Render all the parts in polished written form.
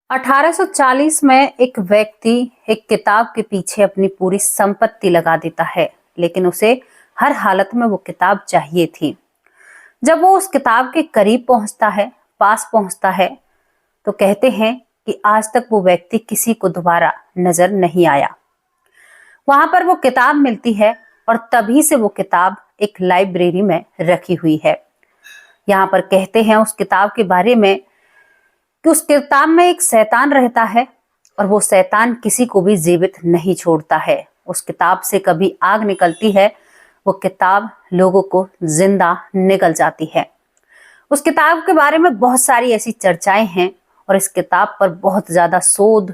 1840 में एक व्यक्ति एक किताब के पीछे अपनी पूरी संपत्ति लगा देता है, लेकिन उसे हर हालत में वो किताब चाहिए थी। जब वो उस किताब के करीब पहुंचता है, पास पहुंचता है, तो कहते हैं कि आज तक वो व्यक्ति किसी को दोबारा नजर नहीं आया। वहां पर वो किताब मिलती है और तभी से वो किताब एक लाइब्रेरी में रखी हुई है। यहाँ पर कहते हैं उस किताब के बारे में कि उस किताब में एक शैतान रहता है और वो शैतान किसी को भी जीवित नहीं छोड़ता है। उस किताब से कभी आग निकलती है, वो किताब लोगों को जिंदा निकल जाती है। उस किताब के बारे में बहुत सारी ऐसी चर्चाएं हैं और इस किताब पर बहुत ज्यादा शोध,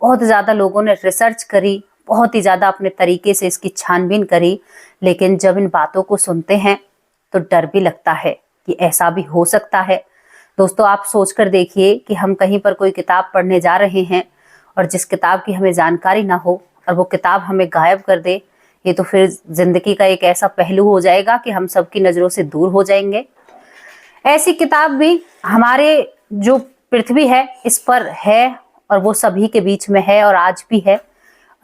बहुत ज्यादा लोगों ने रिसर्च करी, बहुत ही ज्यादा अपने तरीके से इसकी छानबीन करी। लेकिन जब इन बातों को सुनते हैं तो डर भी लगता है कि ऐसा भी हो सकता है। दोस्तों, आप सोच कर देखिए कि हम कहीं पर कोई किताब पढ़ने जा रहे हैं और जिस किताब की हमें जानकारी ना हो और वो किताब हमें गायब कर दे, ये तो फिर जिंदगी का एक ऐसा पहलू हो जाएगा कि हम सबकी नजरों से दूर हो जाएंगे। ऐसी किताब भी हमारे जो पृथ्वी है इस पर है और वो सभी के बीच में है और आज भी है,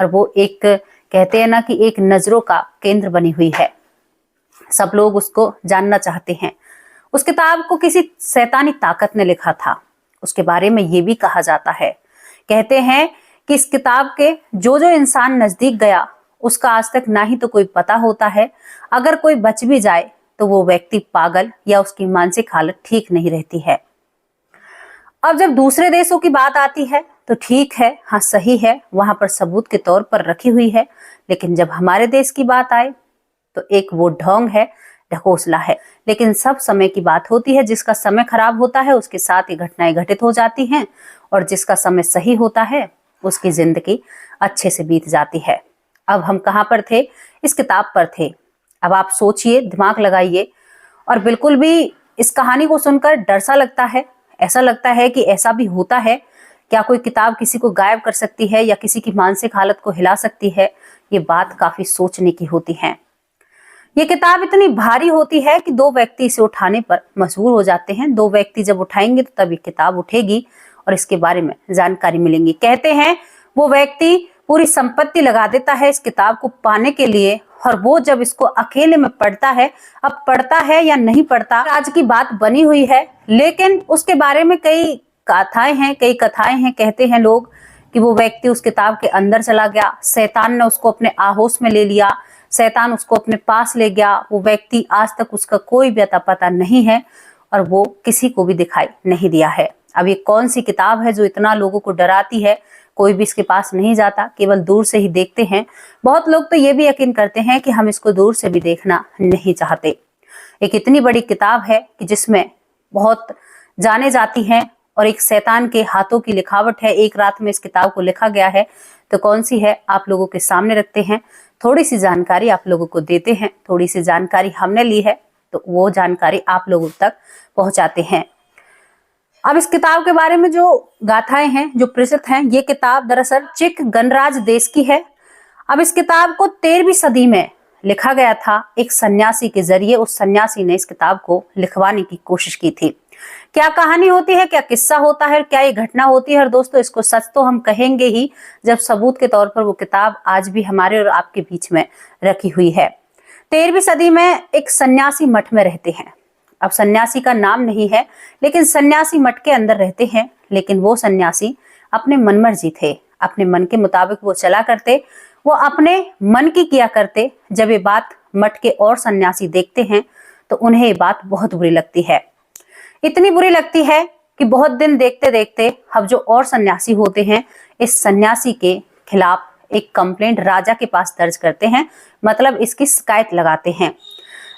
और वो एक कहते हैं ना कि एक नजरों का केंद्र बनी हुई है। सब लोग उसको जानना चाहते हैं। उस किताब को किसी शैतानी ताकत ने लिखा था। उसके बारे में ये भी कहा जाता है, कहते हैं कि इस किताब के जो जो इंसान नजदीक गया उसका आज तक ना ही तो कोई पता होता है, अगर कोई बच भी जाए तो वो व्यक्ति पागल या उसकी मानसिक हालत ठीक नहीं रहती है। अब जब दूसरे देशों की बात आती है तो ठीक है, हाँ सही है, वहां पर सबूत के तौर पर रखी हुई है। लेकिन जब हमारे देश की बात आए तो एक वो ढोंग है, ढकोसला है। लेकिन सब समय की बात होती है, जिसका समय खराब होता है उसके साथ ये घटनाएं घटित हो जाती हैं, और जिसका समय सही होता है उसकी जिंदगी अच्छे से बीत जाती है। अब हम कहाँ पर थे? इस किताब पर थे। अब आप सोचिए, दिमाग लगाइए, और बिल्कुल भी इस कहानी को सुनकर डर सा लगता है। ऐसा लगता है कि ऐसा भी होता है क्या? कोई किताब किसी को गायब कर सकती है या किसी की मानसिक हालत को हिला सकती है? ये बात काफी सोचने की होती है। ये किताब इतनी भारी होती है कि दो व्यक्ति इसे उठाने पर मजबूर हो जाते हैं। दो व्यक्ति जब उठाएंगे तो तब ये किताब उठेगी और इसके बारे में जानकारी मिलेंगी। कहते हैं वो व्यक्ति पूरी संपत्ति लगा देता है इस किताब को पाने के लिए, और वो जब इसको अकेले में पढ़ता है, अब पढ़ता है या नहीं पढ़ता आज की बात बनी हुई है, लेकिन उसके बारे में कई गाथाएं हैं, कई कथाएं हैं। कहते हैं लोग कि वो व्यक्ति उस किताब के अंदर चला गया, शैतान ने उसको अपने आहोश में ले लिया, शैतान उसको अपने पास ले गया। वो व्यक्ति आज तक उसका कोई भी अता पता नहीं है और वो किसी को भी दिखाई नहीं दिया है। अब ये कौन सी किताब है जो इतना लोगों को डराती है? कोई भी इसके पास नहीं जाता, केवल दूर से ही देखते हैं। बहुत लोग तो ये भी यकीन करते हैं कि हम इसको दूर से भी देखना नहीं चाहते। एक इतनी बड़ी किताब है कि जिसमें बहुत जाने जाती हैं और एक शैतान के हाथों की लिखावट है। एक रात में इस किताब को लिखा गया है, तो कौन सी है आप लोगों के सामने रखते हैं। थोड़ी सी जानकारी आप लोगों को देते हैं, थोड़ी सी जानकारी हमने ली है तो वो जानकारी आप लोगों तक पहुंचाते हैं। अब इस किताब के बारे में जो गाथाएं हैं, जो प्रसिद्ध हैं, ये किताब दरअसल चेक गणराज्य देश की है। अब इस किताब को 13वीं सदी में लिखा गया था एक सन्यासी के जरिए। उस सन्यासी ने इस किताब को लिखवाने की कोशिश की थी। क्या कहानी होती है, क्या किस्सा होता है, क्या ये घटना होती है? और दोस्तों, इसको सच तो हम कहेंगे ही जब सबूत के तौर पर वो किताब आज भी हमारे और आपके बीच में रखी हुई है। 13वीं सदी में एक सन्यासी मठ में रहते हैं। अब सन्यासी का नाम नहीं है, लेकिन सन्यासी मठ के अंदर रहते हैं। लेकिन वो सन्यासी अपने मनमर्जी थे, अपने मन के मुताबिक वो चला करते, वो अपने मन की किया करते। जब ये बात मठ के और सन्यासी देखते हैं तो उन्हें ये बात बहुत बुरी लगती है। इतनी बुरी लगती है कि बहुत दिन देखते देखते अब जो और सन्यासी होते हैं इस सन्यासी के खिलाफ एक कंप्लेंट राजा के पास दर्ज करते हैं, मतलब इसकी शिकायत लगाते हैं।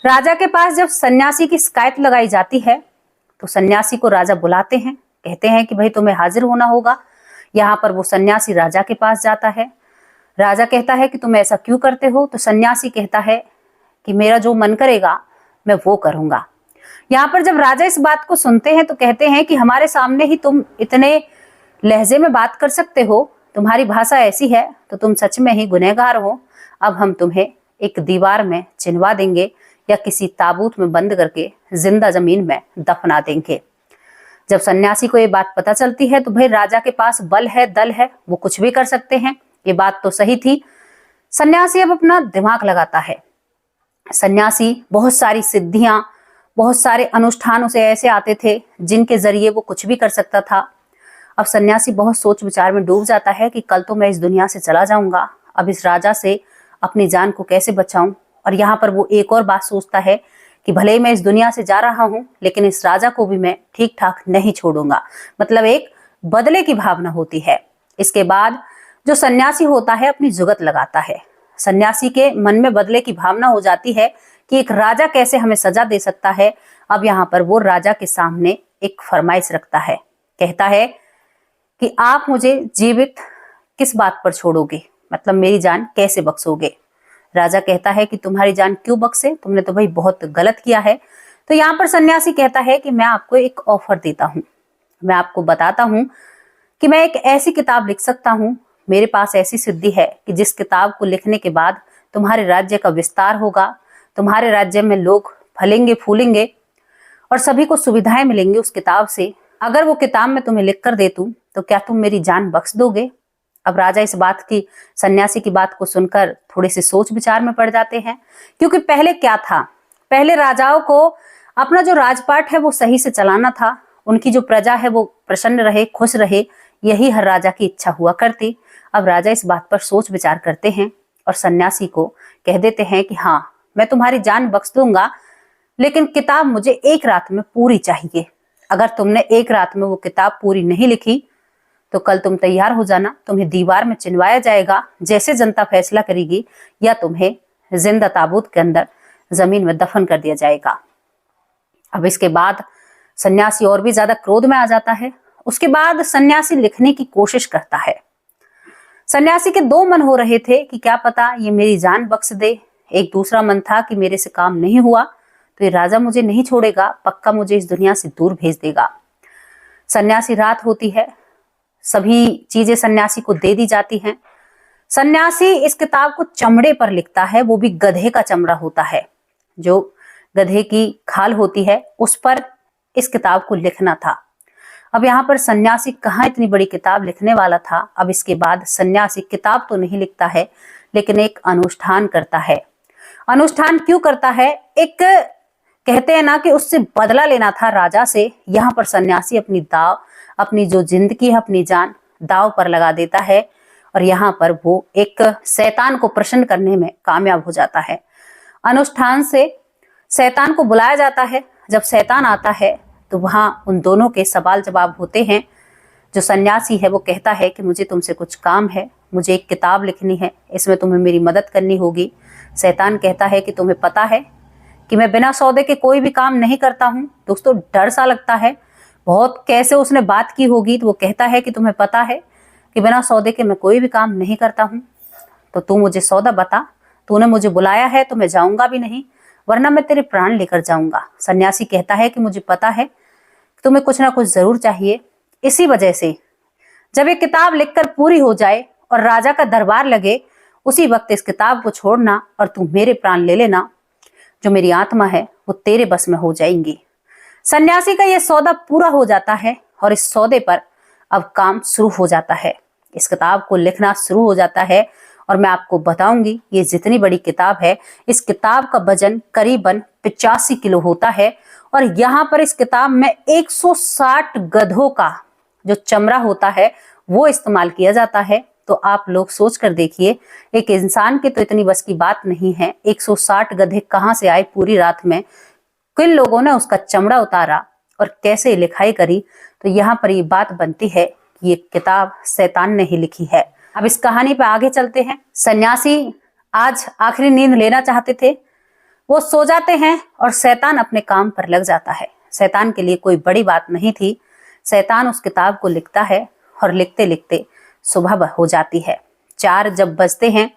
राजा के पास जब सन्यासी की शिकायत लगाई जाती है तो सन्यासी को राजा बुलाते हैं, कहते हैं कि भाई तुम्हें हाजिर होना होगा। यहाँ पर वो सन्यासी राजा के पास जाता है। राजा कहता है कि तुम ऐसा क्यों करते हो? तो सन्यासी कहता है कि मेरा जो मन करेगा मैं वो करूंगा। यहाँ पर जब राजा इस बात को सुनते हैं तो कहते हैं कि हमारे सामने ही तुम इतने लहजे में बात कर सकते हो, तुम्हारी भाषा ऐसी है, तो तुम सच में ही गुनहगार हो। अब हम तुम्हें एक दीवार में चिनवा देंगे या किसी ताबूत में बंद करके जिंदा जमीन में दफना देंगे। जब सन्यासी को ये बात पता चलती है तो भाई राजा के पास बल है, दल है, वो कुछ भी कर सकते हैं। ये बात तो सही थी। सन्यासी अब अपना दिमाग लगाता है। सन्यासी बहुत सारी सिद्धियां, बहुत सारे अनुष्ठान उसे ऐसे आते थे जिनके जरिए वो कुछ भी कर सकता था। अब सन्यासी बहुत सोच विचार में डूब जाता है कि कल तो मैं इस दुनिया से चला जाऊंगा, अब इस राजा से अपनी जान को कैसे बचाऊं। और यहाँ पर वो एक और बात सोचता है कि भले ही मैं इस दुनिया से जा रहा हूं, लेकिन इस राजा को भी मैं ठीक ठाक नहीं छोड़ूंगा। मतलब एक बदले की भावना होती है। इसके बाद जो सन्यासी होता है अपनी जुगत लगाता है। सन्यासी के मन में बदले की भावना हो जाती है कि एक राजा कैसे हमें सजा दे सकता है। अब यहाँ पर वो राजा के सामने एक फरमाइश रखता है, कहता है कि आप मुझे जीवित किस बात पर छोड़ोगे, मतलब मेरी जान कैसे बख्शोगे। राजा कहता है कि तुम्हारी जान क्यों बख्शे, तुमने तो भाई बहुत गलत किया है। तो यहाँ पर सन्यासी कहता है कि मैं आपको एक ऑफर देता हूँ, मैं आपको बताता हूँ कि मैं एक ऐसी किताब लिख सकता हूँ, मेरे पास ऐसी सिद्धि है कि जिस किताब को लिखने के बाद तुम्हारे राज्य का विस्तार होगा, तुम्हारे राज्य में लोग फलेंगे फूलेंगे और सभी को सुविधाएं मिलेंगी उस किताब से। अगर वो किताब मैं तुम्हें लिख कर दे दूं तो क्या तुम मेरी जान बख्श दोगे। अब राजा इस बात की, सन्यासी की बात को सुनकर थोड़े से सोच विचार में पड़ जाते हैं, क्योंकि पहले क्या था, पहले राजाओं को अपना जो राजपाट है वो सही से चलाना था, उनकी जो प्रजा है वो प्रसन्न रहे, खुश रहे, यही हर राजा की इच्छा हुआ करती। अब राजा इस बात पर सोच विचार करते हैं और सन्यासी को कह देते हैं कि हाँ, मैं तुम्हारी जान बख्श दूंगा, लेकिन किताब मुझे एक रात में पूरी चाहिए। अगर तुमने एक रात में वो किताब पूरी नहीं लिखी तो कल तुम तैयार हो जाना, तुम्हें दीवार में चिनवाया जाएगा जैसे जनता फैसला करेगी, या तुम्हें जिंदा ताबूत के अंदर जमीन में दफन कर दिया जाएगा। अब इसके बाद सन्यासी और भी ज्यादा क्रोध में आ जाता है। उसके बाद सन्यासी लिखने की कोशिश करता है। सन्यासी के दो मन हो रहे थे कि क्या पता ये मेरी जान बख्श दे। एक दूसरा मन था कि मेरे से काम नहीं हुआ तो ये राजा मुझे नहीं छोड़ेगा, पक्का मुझे इस दुनिया से दूर भेज देगा। सन्यासी, रात होती है, सभी चीजें सन्यासी को दे दी जाती हैं। सन्यासी इस किताब को चमड़े पर लिखता है, वो भी गधे का चमड़ा होता है, जो गधे की खाल होती है उस पर इस किताब को लिखना था। अब यहाँ पर सन्यासी कहाँ इतनी बड़ी किताब लिखने वाला था। अब इसके बाद सन्यासी किताब तो नहीं लिखता है, लेकिन एक अनुष्ठान करता है। अनुष्ठान क्यों करता है? एक कहते हैं ना कि उससे बदला लेना था राजा से। यहाँ पर सन्यासी अपनी जो जिंदगी है, अपनी जान दाव पर लगा देता है और यहाँ पर वो एक शैतान को प्रसन्न करने में कामयाब हो जाता है। अनुष्ठान से शैतान को बुलाया जाता है। जब शैतान आता है तो वहां उन दोनों के सवाल जवाब होते हैं। जो सन्यासी है वो कहता है कि मुझे तुमसे कुछ काम है, मुझे एक किताब लिखनी है, इसमें तुम्हें मेरी मदद करनी होगी। शैतान कहता है कि तुम्हें पता है कि मैं बिना सौदे के कोई भी काम नहीं करता हूँ। दोस्तों, डर सा लगता है बहुत, कैसे उसने बात की होगी। तो वो कहता है कि तुम्हें पता है कि बिना सौदे के मैं कोई भी काम नहीं करता हूँ, तो तू मुझे सौदा बता। तूने मुझे बुलाया है तो मैं जाऊंगा भी नहीं, वरना मैं तेरे प्राण लेकर जाऊंगा। सन्यासी कहता है कि मुझे पता है कि तुम्हें कुछ ना कुछ जरूर चाहिए, इसी वजह से जब ये किताब लिखकर पूरी हो जाए और राजा का दरबार लगे, उसी वक्त इस किताब को छोड़ना और तू मेरे प्राण ले लेना। जो मेरी आत्मा है वो तेरे बस में हो जाएंगी। सन्यासी का यह सौदा पूरा हो जाता है और इस सौदे पर अब काम शुरू हो जाता है। इस किताब को लिखना शुरू हो जाता है और मैं आपको बताऊंगी, ये जितनी बड़ी किताब है, इस किताब का वजन करीबन 85 किलो होता है। और यहाँ पर इस किताब में 160 गधों का जो चमड़ा होता है वो इस्तेमाल किया जाता है। तो आप लोग सोच कर देखिए, एक इंसान के तो इतनी बस की बात नहीं है, 160 गधे कहाँ से आए पूरी रात में, किन लोगों ने उसका चमड़ा उतारा और कैसे लिखाई करी। तो यहाँ पर ये बात बनती है कि ये किताब शैतान ने ही लिखी है। अब इस कहानी पे आगे चलते हैं। सन्यासी आज आखिरी नींद लेना चाहते थे, वो सो जाते हैं और शैतान अपने काम पर लग जाता है। शैतान के लिए कोई बड़ी बात नहीं थी। शैतान उस किताब को लिखता है और लिखते लिखते सुबह हो जाती है। 4 जब बजते हैं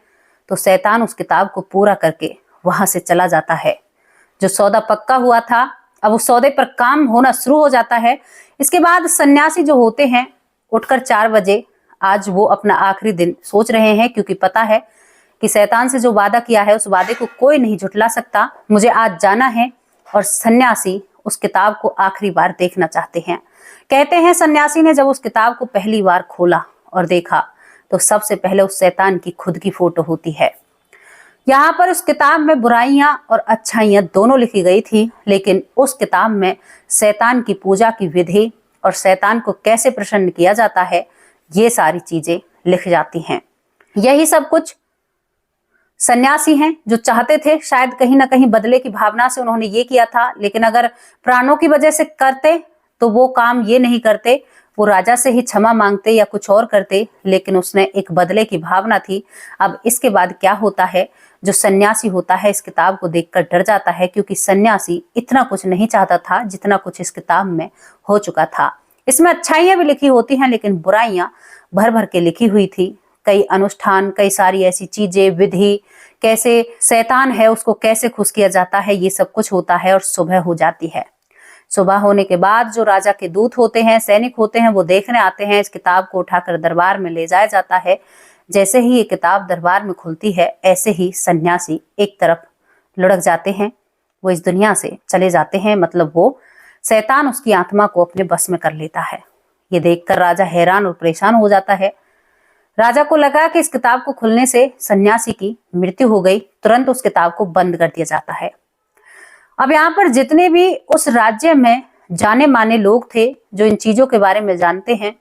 तो शैतान उस किताब को पूरा करके वहां से चला जाता है। जो सौदा पक्का हुआ था, अब उस सौदे पर काम होना शुरू हो जाता है। इसके बाद सन्यासी जो होते हैं उठकर 4 बजे आज वो अपना आखिरी दिन सोच रहे हैं, क्योंकि पता है कि शैतान से जो वादा किया है उस वादे को कोई नहीं झुठला सकता। मुझे आज जाना है और सन्यासी उस किताब को आखिरी बार देखना चाहते हैं। कहते हैं सन्यासी ने जब उस किताब को पहली बार खोला और देखा तो सबसे पहले उस शैतान की खुद की फोटो होती है। यहाँ पर उस किताब में बुराइयां और अच्छाइयां दोनों लिखी गई थी, लेकिन उस किताब में शैतान की पूजा की विधि और शैतान को कैसे प्रसन्न किया जाता है ये सारी चीजें लिख जाती हैं। यही सब कुछ सन्यासी हैं जो चाहते थे, शायद कहीं ना कहीं बदले की भावना से उन्होंने ये किया था, लेकिन अगर प्राणों की वजह से करते तो वो काम ये नहीं करते, वो राजा से ही क्षमा मांगते या कुछ और करते, लेकिन उसने एक बदले की भावना थी। अब इसके बाद क्या होता है, जो सन्यासी होता है इस किताब को देखकर डर जाता है, क्योंकि सन्यासी इतना कुछ नहीं चाहता था जितना कुछ इस किताब में हो चुका था। इसमें अच्छाइयां भी लिखी होती हैं, लेकिन बुराइयां भर भर के लिखी हुई थी। कई अनुष्ठान, कई सारी ऐसी चीजें, विधि, कैसे शैतान है उसको कैसे खुश किया जाता है, ये सब कुछ होता है। और सुबह हो जाती है। सुबह होने के बाद जो राजा के दूत होते हैं, सैनिक होते हैं, वो देखने आते हैं। इस किताब को उठाकर दरबार में ले जाया जाता है। जैसे ही ये किताब दरबार में खुलती है, ऐसे ही सन्यासी एक तरफ लुढ़क जाते हैं, वो इस दुनिया से चले जाते हैं। मतलब वो शैतान उसकी आत्मा को अपने बस में कर लेता है। ये देखकर राजा हैरान और परेशान हो जाता है। राजा को लगा कि इस किताब को खुलने से सन्यासी की मृत्यु हो गई। तुरंत उस किताब को बंद कर दिया जाता है। अब यहाँ पर जितने भी उस राज्य में जाने माने लोग थे जो इन चीजों के बारे में जानते हैं,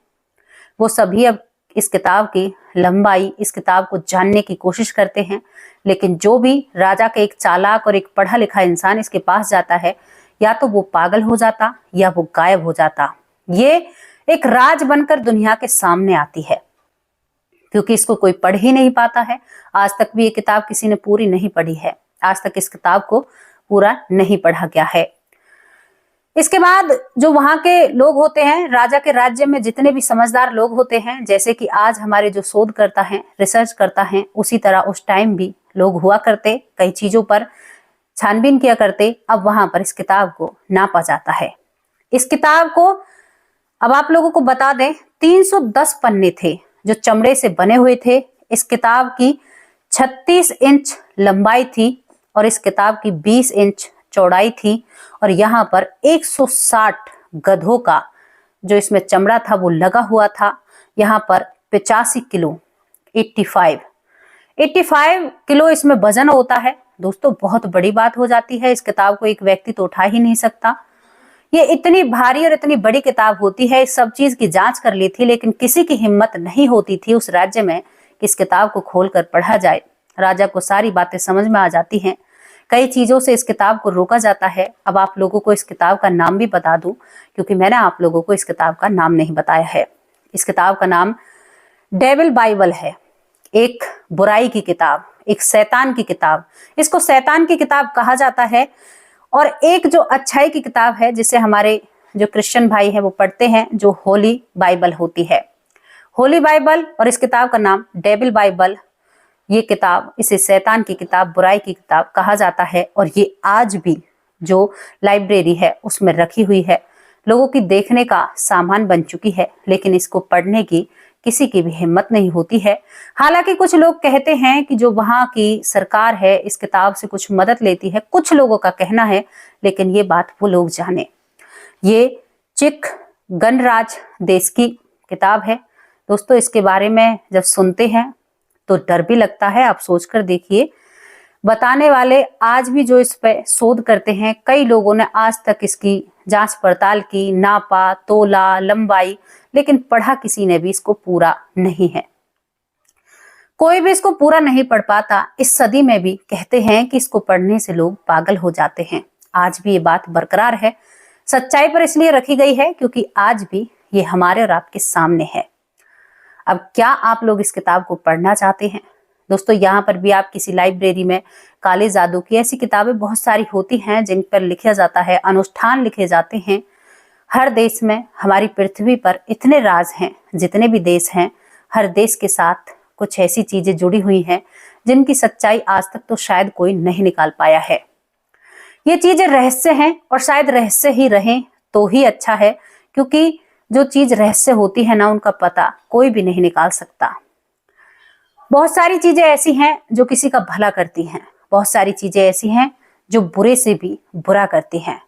वो सभी अब इस किताब की लंबाई, इस किताब को जानने की कोशिश करते हैं। लेकिन जो भी राजा का एक चालाक और एक पढ़ा लिखा इंसान इसके पास जाता है, या तो वो पागल हो जाता या वो गायब हो जाता। ये एक राज बनकर दुनिया के सामने आती है, क्योंकि इसको कोई पढ़ ही नहीं पाता है। आज तक भी ये किताब किसी ने पूरी नहीं पढ़ी है। आज तक इस किताब को पूरा नहीं पढ़ा गया है। इसके बाद जो वहां के लोग होते हैं, राजा के राज्य में जितने भी समझदार लोग होते हैं, जैसे कि आज हमारे जो शोध करता है, रिसर्च करता है, उसी तरह उस टाइम भी लोग हुआ करते, कई चीजों पर छानबीन किया करते। अब वहां पर इस किताब को नापा जाता है। इस किताब को अब आप लोगों को बता दें, 310 पन्ने थे जो चमड़े से बने हुए थे। इस किताब की 36 इंच लंबाई थी और इस किताब की 20 इंच चौड़ाई थी। और यहाँ पर 160 गधों का जो इसमें चमड़ा था वो लगा हुआ था। यहाँ पर 85 किलो 85 किलो इसमें वजन होता है। दोस्तों बहुत बड़ी बात हो जाती है। इस किताब को एक व्यक्ति तो उठा ही नहीं सकता। ये इतनी भारी और इतनी बड़ी किताब होती है। इस सब चीज की जांच कर ली थी, लेकिन किसी की हिम्मत नहीं होती थी उस राज्य में कि इस किताब को खोलकर पढ़ा जाए। राजा को सारी बातें समझ में आ जाती हैं। कई चीजों से इस किताब को रोका जाता है। अब आप लोगों को इस किताब का नाम भी बता दूं, क्योंकि मैंने आप लोगों को इस किताब का नाम नहीं बताया है। इस किताब का नाम डेविल बाइबल है। एक बुराई की किताब, एक शैतान की किताब। इसको शैतान की किताब कहा जाता है। और एक जो अच्छाई की किताब है, जिसे हमारे जो क्रिश्चियन भाई हैं वो पढ़ते हैं, जो होली बाइबल होती है। होली बाइबल और इस किताब का नाम डेविल बाइबल। ये किताब, इसे शैतान की किताब, बुराई की किताब कहा जाता है। और ये आज भी जो लाइब्रेरी है उसमें रखी हुई है, लोगों की देखने का सामान बन चुकी है, लेकिन इसको पढ़ने की किसी की भी हिम्मत नहीं होती है। हालांकि कुछ लोग कहते हैं कि जो वहां की सरकार है इस किताब से कुछ मदद लेती है, कुछ लोगों का कहना है, लेकिन ये बात वो लोग जाने। ये चिक गणराज देश की किताब है। दोस्तों इसके बारे में जब सुनते हैं तो डर भी लगता है। आप सोचकर देखिए, बताने वाले आज भी जो इस पे शोध करते हैं, कई लोगों ने आज तक इसकी जांच पड़ताल की, नापा, तोला, लंबाई, लेकिन पढ़ा किसी ने भी इसको पूरा नहीं है। कोई भी इसको पूरा नहीं पढ़ पाता। इस सदी में भी कहते हैं कि इसको पढ़ने से लोग पागल हो जाते हैं। आज भी ये बात बरकरार है। सच्चाई पर इसलिए रखी गई है क्योंकि आज भी ये हमारे और आपके सामने है। अब क्या आप लोग इस किताब को पढ़ना चाहते हैं? दोस्तों यहाँ पर भी आप किसी लाइब्रेरी में काले जादू की ऐसी किताबें बहुत सारी होती हैं जिन पर लिखा जाता है, अनुष्ठान लिखे जाते हैं। हर देश में, हमारी पृथ्वी पर इतने राज हैं, जितने भी देश हैं, हर देश के साथ कुछ ऐसी चीजें जुड़ी हुई हैं जिनकी सच्चाई आज तक तो शायद कोई नहीं निकाल पाया है। ये चीजें रहस्य हैं और शायद रहस्य ही रहें तो ही अच्छा है, क्योंकि जो चीज रहस्य होती है ना, उनका पता कोई भी नहीं निकाल सकता। बहुत सारी चीजें ऐसी हैं जो किसी का भला करती हैं, बहुत सारी चीजें ऐसी हैं जो बुरे से भी बुरा करती हैं।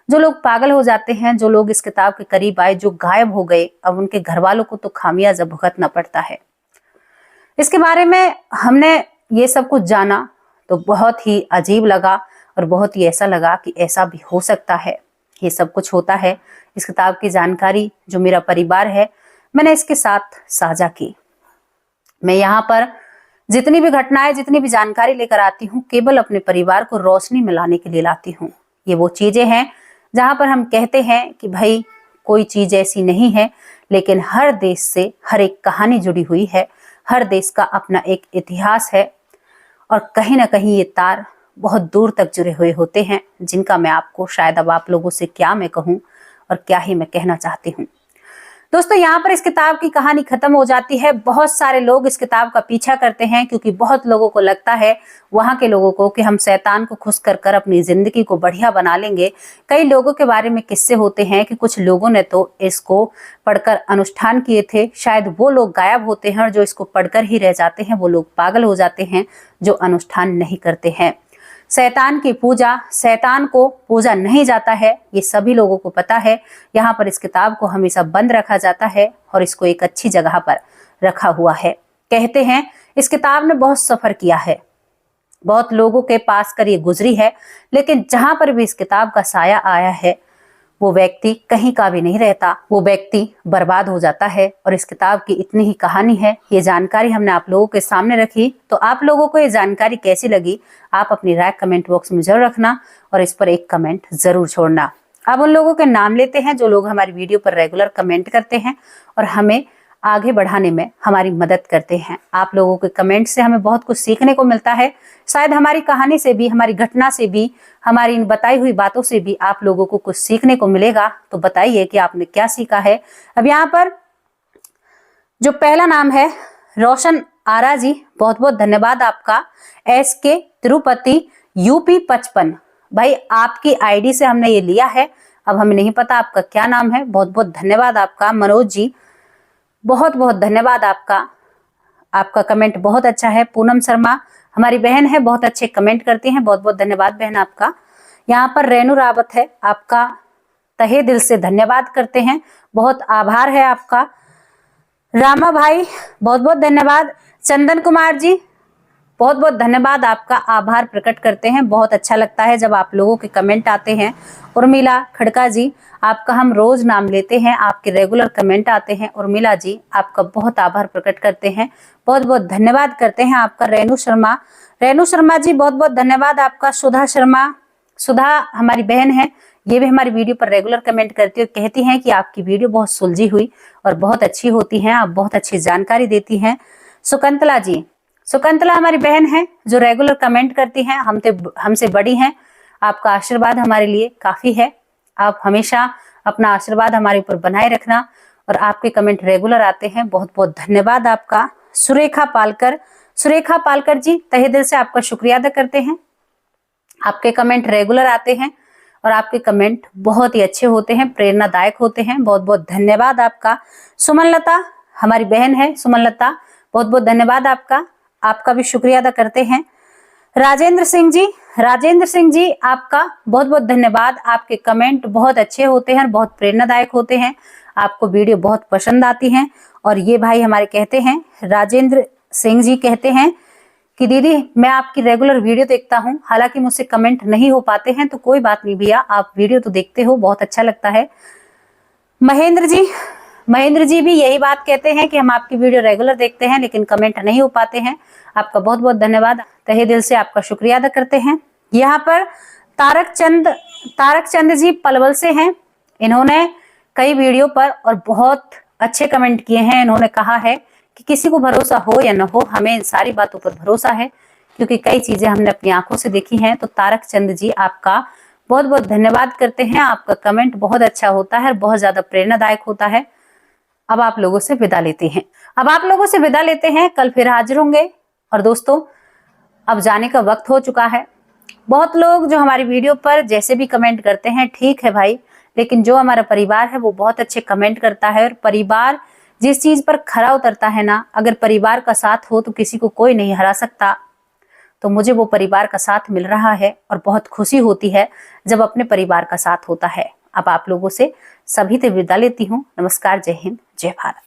जो लोग पागल हो जाते हैं, जो लोग इस किताब के करीब आए, जो गायब हो गए, अब उनके घर वालों को तो खामियाजा भुगतना पड़ता है। इसके बारे में हमने ये सब कुछ जाना तो बहुत ही अजीब लगा और बहुत ही ऐसा लगा कि ऐसा भी हो सकता है, ये सब कुछ होता है। इस किताब की जानकारी जो मेरा परिवार है, मैंने इसके साथ साझा की। मैं यहाँ पर जितनी भी घटनाएं, जितनी भी जानकारी लेकर आती हूँ, केवल अपने परिवार को रोशनी में लाने के लिए लाती हूँ। ये वो चीजें हैं जहां पर हम कहते हैं कि भाई कोई चीज ऐसी नहीं है, लेकिन हर देश से हर एक कहानी जुड़ी हुई है, हर देश का अपना एक इतिहास है और कहीं ना कहीं ये तार बहुत दूर तक जुड़े हुए होते हैं, जिनका मैं आपको शायद अब आप लोगों से क्या मैं कहूँ और क्या ही मैं कहना चाहती हूँ। दोस्तों, यहाँ पर इस किताब की कहानी खत्म हो जाती है। बहुत सारे लोग इस किताब का पीछा करते हैं क्योंकि बहुत लोगों को लगता है, वहां के लोगों को, कि हम शैतान को खुश कर कर अपनी जिंदगी को बढ़िया बना लेंगे। कई लोगों के बारे में किस्से होते हैं कि कुछ लोगों ने तो इसको पढ़कर अनुष्ठान किए थे, शायद वो लोग गायब होते हैं और जो इसको पढ़कर ही रह जाते हैं वो लोग पागल हो जाते हैं, जो अनुष्ठान नहीं करते हैं। शैतान की पूजा, शैतान को पूजा नहीं जाता है, ये सभी लोगों को पता है। यहाँ पर इस किताब को हमेशा बंद रखा जाता है और इसको एक अच्छी जगह पर रखा हुआ है। कहते हैं इस किताब ने बहुत सफर किया है, बहुत लोगों के पास कर ये गुजरी है, लेकिन जहां पर भी इस किताब का साया आया है वो व्यक्ति कहीं का भी नहीं रहता, वो व्यक्ति बर्बाद हो जाता है। और इस किताब की इतनी ही कहानी है, ये जानकारी हमने आप लोगों के सामने रखी। तो आप लोगों को ये जानकारी कैसी लगी, आप अपनी राय कमेंट बॉक्स में जरूर रखना और इस पर एक कमेंट जरूर छोड़ना। अब उन लोगों के नाम लेते हैं जो लोग हमारी वीडियो पर रेगुलर कमेंट करते हैं और हमें आगे बढ़ाने में हमारी मदद करते हैं। आप लोगों के कमेंट से हमें बहुत कुछ सीखने को मिलता है। शायद हमारी कहानी से भी, हमारी घटना से भी, हमारी इन बताई हुई बातों से भी आप लोगों को कुछ सीखने को मिलेगा। तो बताइए कि आपने क्या सीखा है। अब यहाँ पर जो पहला नाम है रोशन आरा जी, बहुत बहुत धन्यवाद आपका। SK तिरुपति UP 55, भाई आपकी ID से हमने ये लिया है, अब हमें नहीं पता आपका क्या नाम है। बहुत बहुत धन्यवाद आपका। मनोज जी, बहुत बहुत धन्यवाद आपका, आपका कमेंट बहुत अच्छा है। पूनम शर्मा हमारी बहन है, बहुत अच्छे कमेंट करती हैं, बहुत बहुत धन्यवाद बहन आपका। यहाँ पर रेनू रावत है, आपका तहे दिल से धन्यवाद करते हैं, बहुत आभार है आपका। रामा भाई बहुत बहुत धन्यवाद। चंदन कुमार जी बहुत बहुत धन्यवाद आपका, आभार प्रकट करते हैं। बहुत अच्छा लगता है जब आप लोगों के कमेंट आते हैं। उर्मिला खड़का जी, आपका हम रोज नाम लेते हैं, आपके रेगुलर कमेंट आते हैं। उर्मिला जी आपका बहुत आभार प्रकट करते हैं, बहुत बहुत धन्यवाद करते हैं आपका। रेणु शर्मा जी बहुत बहुत धन्यवाद आपका। सुधा शर्मा, सुधा हमारी बहन है, ये भी हमारी वीडियो पर रेगुलर कमेंट करती है, कहती हैं कि आपकी वीडियो बहुत सुलझी हुई और बहुत अच्छी होती है, आप बहुत अच्छी जानकारी देती हैं। सुकंतला जी, सुकंतला हमारी बहन है जो रेगुलर कमेंट करती हैं, हमसे बड़ी हैं। आपका आशीर्वाद हमारे लिए काफी है, आप हमेशा अपना आशीर्वाद हमारे ऊपर बनाए रखना और आपके कमेंट रेगुलर आते हैं, बहुत बहुत धन्यवाद आपका। सुरेखा पालकर जी, तहे दिल से आपका शुक्रिया अदा करते हैं। आपके कमेंट रेगुलर आते हैं और आपके कमेंट बहुत ही अच्छे होते हैं, प्रेरणादायक होते हैं, बहुत बहुत धन्यवाद आपका। सुमन लता हमारी बहन है, सुमन लता बहुत बहुत धन्यवाद आपका, आपका भी शुक्रिया अदा करते हैं। राजेंद्र सिंह जी आपका बहुत बहुत धन्यवाद, आपके कमेंट बहुत अच्छे होते हैं, बहुत प्रेरणादायक होते हैं, आपको वीडियो बहुत पसंद आती हैं। और ये भाई हमारे कहते हैं, राजेंद्र सिंह जी कहते हैं कि दीदी मैं आपकी रेगुलर वीडियो देखता हूं, हालांकि मुझसे कमेंट नहीं हो पाते हैं, तो कोई बात नहीं भैया, आप वीडियो तो देखते हो, बहुत अच्छा लगता है। महेंद्र जी भी यही बात कहते हैं कि हम आपकी वीडियो रेगुलर देखते हैं लेकिन कमेंट नहीं हो पाते हैं। आपका बहुत बहुत धन्यवाद, तहे दिल से आपका शुक्रिया अदा करते हैं। यहाँ पर तारक चंद जी पलवल से हैं, इन्होंने कई वीडियो पर और बहुत अच्छे कमेंट किए हैं। इन्होंने कहा है कि किसी को भरोसा हो या न हो, हमें इन सारी बातों पर भरोसा है क्योंकि कई चीजें हमने अपनी आंखों से देखी हैं। तो तारक चंद जी आपका बहुत बहुत धन्यवाद करते हैं, आपका कमेंट बहुत अच्छा होता है, बहुत ज्यादा प्रेरणादायक होता है। अब आप लोगों से विदा लेते हैं, कल फिर हाजिर होंगे। और दोस्तों अब जाने का वक्त हो चुका है। बहुत लोग जो हमारी वीडियो पर जैसे भी कमेंट करते हैं, ठीक है भाई, लेकिन जो हमारा परिवार है वो बहुत अच्छे कमेंट करता है। और परिवार जिस चीज पर खरा उतरता है ना, अगर परिवार का साथ हो तो किसी को कोई नहीं हरा सकता। तो मुझे वो परिवार का साथ मिल रहा है और बहुत खुशी होती है जब अपने परिवार का साथ होता है। अब आप लोगों से सभी से विदा लेती हूँ। नमस्कार, जय हिंद, जय भारत।